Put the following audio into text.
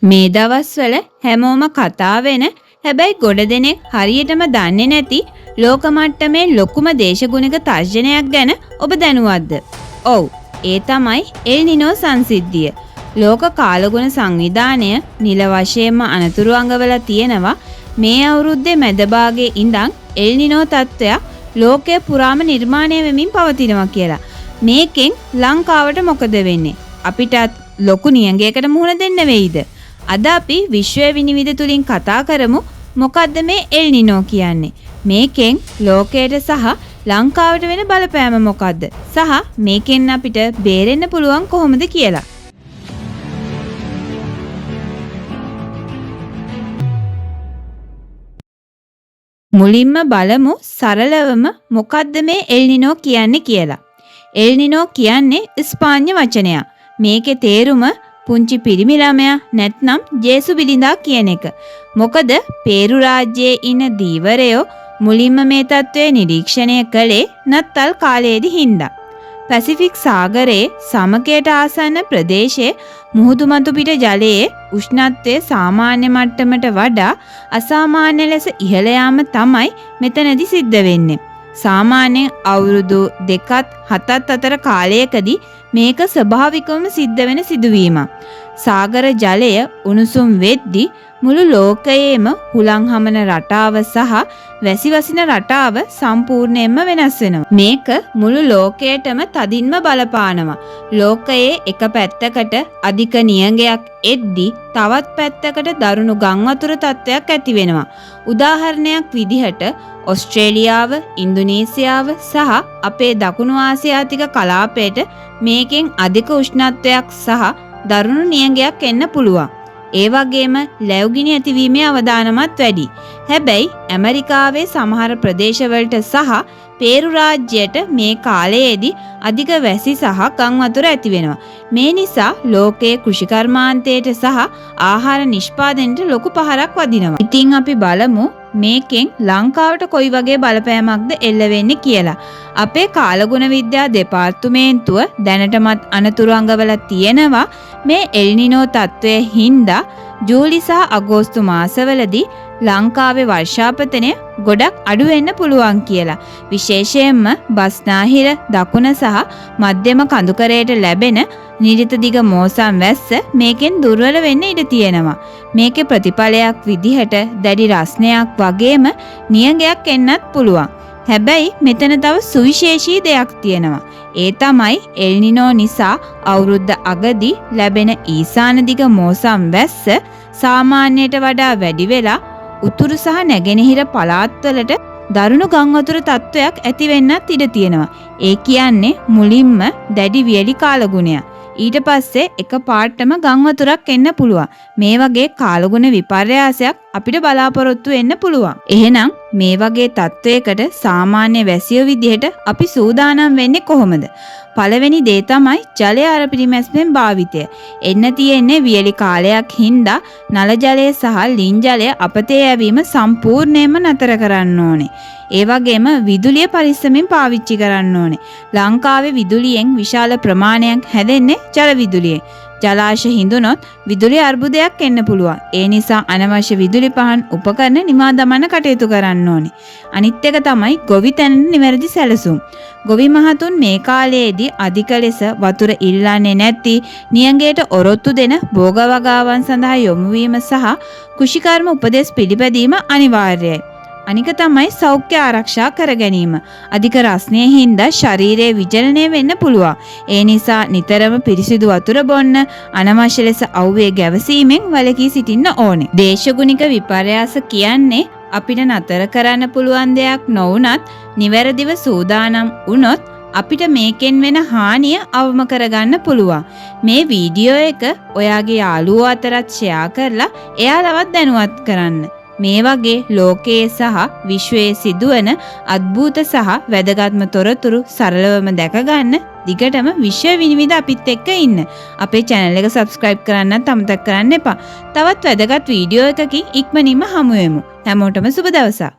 මේ දවස්වල හැමෝම කතා වෙන හැබැයි ගොඩ දෙනෙක් හරියටම දන්නේ නැති ලෝක මට්ටමේ ලොකුම දේශගුණික තර්ජනයක් ගැන ඔබ දැනුවත්ද? ඔව්, ඒ තමයි එල් නිනෝ සංසිද්ධිය. ලෝක කාලගුණ සංවිධානය නිල වශයෙන්ම අනතුරු අඟවලා තියෙනවා මේ අවුරුද්දේ මැද භාගයේ ඉඳන් එල් නිනෝ තත්ත්වයක් ලෝකය පුරාම නිර්මාණය වෙමින් පවතිනවා කියලා. මේකෙන් ලංකාවට මොකද වෙන්නේ? අපිටත් ලොකු නියඟයකට මුහුණ දෙන්න වෙයිද? අද අපි විශ්වයේ විනිවිද තුලින් කතා කරමු මොකද්ද මේ එල් නිනෝ කියන්නේ? මේකෙන් ලෝකයට සහ ලංකාවට වෙන බලපෑම මොකද්ද? සහ මේකෙන් අපිට බේරෙන්න පුළුවන් කොහොමද කියලා. මුලින්ම බලමු සරලවම මොකද්ද මේ එල් නිනෝ කියන්නේ කියලා. එල් නිනෝ කියන්නේ ස්පාඤ්ඤ වචනයක්. මේකේ තේරුම පුංචි පිරිමි ළමයා නැත්නම් ජේසු බිලිඳා කියන එක. මොකද පේරු රාජ්‍යයේ ඉන්න දීවරයෝ මුලින්ම මේ තත්ත්වය නිරීක්ෂණය කළේ නත්තල් කාලයේදී හින්දා. පැසිෆික් සාගරයේ සමකයට ආසන්න ප්‍රදේශයේ මුහුදු මතු පිට ජලයේ උෂ්ණත්වය සාමාන්‍ය මට්ටමට වඩා අසාමාන්‍ය ලෙස ඉහළ යාම තමයි මෙතනදී සිද්ධ වෙන්නේ. සාමාන්‍යයෙන් අවුරුදු 2-7 අතර කාලයකදී මේක ස්වභාවිකවම සිද්ධ වෙන සිදුවීමක්. සාගර ජලය උණුසුම් වෙද්දී මුළු ලෝකයේම හුලං හමන රටාව සහ වැසි වසින රටාව සම්පූර්ණයෙන්ම වෙනස් වෙනවා. මේක මුළු ලෝකයටම තදින්ම බලපානවා. ලෝකයේ එක පැත්තකට අධික නියඟයක් එද්දී තවත් පැත්තකට දරුණු ගම් වතුර තත්ත්වයක් ඇති වෙනවා. උදාහරණයක් විදිහට ඔස්ට්‍රේලියාව, ඉන්දුනීසියාව සහ අපේ දකුණු ආසියාතික කලාපයට මේකෙන් අධික උෂ්ණත්වයක් සහ දරුණු නියඟයක් එන්න පුළුවන්. ඒ වගේම ලැබුගිනි ඇතිවීමේ අවදානමත් වැඩි. හැබැයි ඇමරිකාවේ සමහර ප්‍රදේශවලට සහ පේරු රාජ්‍යයට මේ කාලයේදී අධික වැසි සහ ගම් වතුර ඇති වෙනවා. මේ නිසා ලෝකයේ කෘෂිකර්මාන්තයට සහ ආහාර නිෂ්පාදනයට ලොකු පහරක් වදිනවා. ඉතින් අපි බලමු මේකෙන් ලංකාවට කොයි වගේ බලපෑමක්ද එල්ල වෙන්නේ කියලා. අපේ කාලගුණ විද්‍යා දෙපාර්තමේන්තුව දැනටමත් අනතුරු අඟවලා තියෙනවා මේ එල් නිනෝ තත්ත්වයේ හින්දා ජූලි සහ අගෝස්තු මාසවලදී ලංකාවේ වර්ෂාපතනය ගොඩක් අඩු වෙන්න පුළුවන් කියලා. විශේෂයෙන්ම බස්නාහිර දකුණ සහ මධ්‍යම කඳුකරයට ලැබෙන නිරිත දිග මෝසම් වැස්ස මේකෙන් දුර්වල වෙන්න ඉඩ තියෙනවා. මේකේ ප්‍රතිඵලයක් විදිහට දැඩි රස්නයක් වගේම නියඟයක් එන්නත් පුළුවන්. හැබැයි මෙතන තව සුවිශේෂී දෙයක් තියෙනවා. ඒ තමයි එල් නිනෝ නිසා අවුරුද්ද අගදී ලැබෙන ඊසාන දිග මෝසම් වැස්ස සාමාන්‍යයට වඩා වැඩි වෙලා උතුරු සහ නැගෙනහිර පළාත්වලට දරුණු ගම් වතුර තත්ත්වයක් ඇති වෙන්නත් ඉඩ තියෙනවා. ඒ කියන්නේ මුලින්ම දැඩි වියලි කාලගුණයක්. ඊට පස්සේ එක පාටම ගම් වතුරක් එන්න පුළුවන්. මේ වගේ කාලගුණ විපර්යාසයක් අපිට බලාපොරොත්තු වෙන්න පුළුවන්. එහෙනම් මේ වගේ තත්ත්වයකට සාමාන්‍ය වැසියෝ විදිහට අපි සූදානම් වෙන්නේ කොහොමද? පළවෙනි දේ තමයි ජලය අර පිරිමැස්මෙන් භාවිතය. එන්න තියෙන්නේ වියලි කාලයක් හින්දා නල ජලය සහ ලින් ජලය අපතේ යැවීම සම්පූර්ණයෙන්ම නතර කරන්න ඕනේ. ඒ වගේම විදුලිය පරිස්සමෙන් පාවිච්චි කරන්න ඕනේ. ලංකාවේ විදුලියෙන් විශාල ප්‍රමාණයක් හැදෙන්නේ ජල විදුලියෙන්. ජලාශ හිඳුනොත් විදුලි අර්බුදයක් එන්න පුළුවන්. ඒ නිසා අනවශ්‍ය විදුලි පහන් උපකරණ නිවා දමන්න කටයුතු කරන්න ඕනේ. අනිත් එක තමයි ගොවි තැනට නිවැරදි සැලසුම්. ගොවි මහතුන් මේ කාලයේදී අධික ලෙස වතුර ඉල්ලන්නේ නැති නියඟයට ඔරොත්තු දෙන භෝග වගාවන් සඳහා යොමු වීම සහ කෘෂිකර්ම උපදෙස් පිළිපැදීම අනිවාර්යයි. අනික තමයි සෞඛ්‍ය ආරක්ෂා කර ගැනීම. අධික රස්නය හින්දා ශරීරයේ විජලනය වෙන්න පුළුවන්. ඒ නිසා නිතරම පිරිසිදු වතුර බොන්න, අනවශ්‍ය ලෙස අවුවේ ගැවසීමෙන් වළකී සිටින්න ඕනේ. දේශගුණික විපර්යාස කියන්නේ අපිට නතර කරන්න පුළුවන් දෙයක් නොවුනත් නිවැරදිව සූදානම් වුණොත් අපිට මේකෙන් වෙන හානිය අවම කරගන්න පුළුවන්. මේ වීඩියෝ එක ඔයාගේ යාළුවෝ අතරත් ෂෙයා කරලා එයාලවත් දැනුවත් කරන්න. මේ වගේ ලෝකයේ සහ විශ්වයේ සිදුවන අద్භූත සහ වැදගත්ම තොරතුරු සරලවම දැක ගන්න දිගටම විශ්ව විනිවිද අපිත් එක්ක ඉන්න. අපේ channel එක subscribe කරන්නත් අමතක කරන්න එපා. තවත් වැදගත් වීඩියෝ එකකින් ඉක්මනින්ම හමු වෙමු. හැමෝටම සුබ දවසක්.